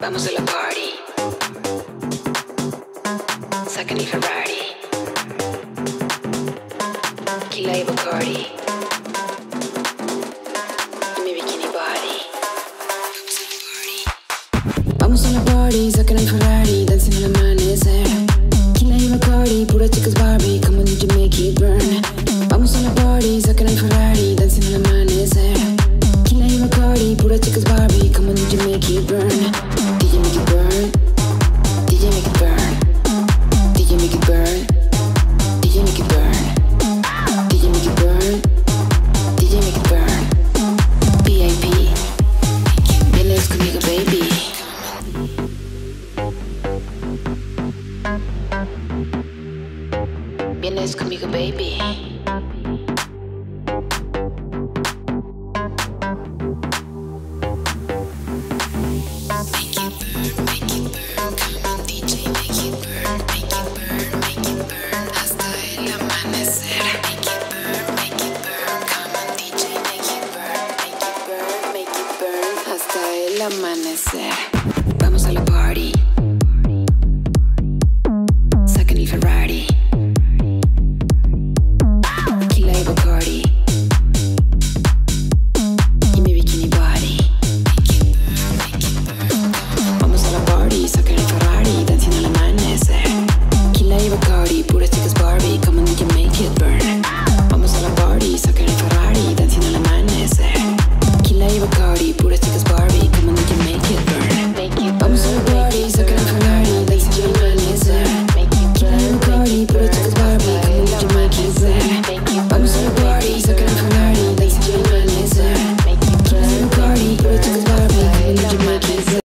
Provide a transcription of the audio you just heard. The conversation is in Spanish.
Vamos a la party. Sacan el Ferrari. Tequila y Bacardi. Y mi bikini body. Vamos a la party. Sacan el Ferrari. Dancing al amanecer. Tequila y Bacardi. Pura chicas Barbie. Come on, you make it burn. Vamos a la party. Sacan el Ferrari. Dancing al amanecer. Tequila y Bacardi. Pura chicas Barbie. Come on, you make it burn. DJ make it burn. DJ make it burn. DJ make it burn. DJ make it burn. DJ make it burn. DJ make it burn. VIP. Vienes conmigo, baby. Vienes conmigo, baby. Amanecer. Vamos a la party.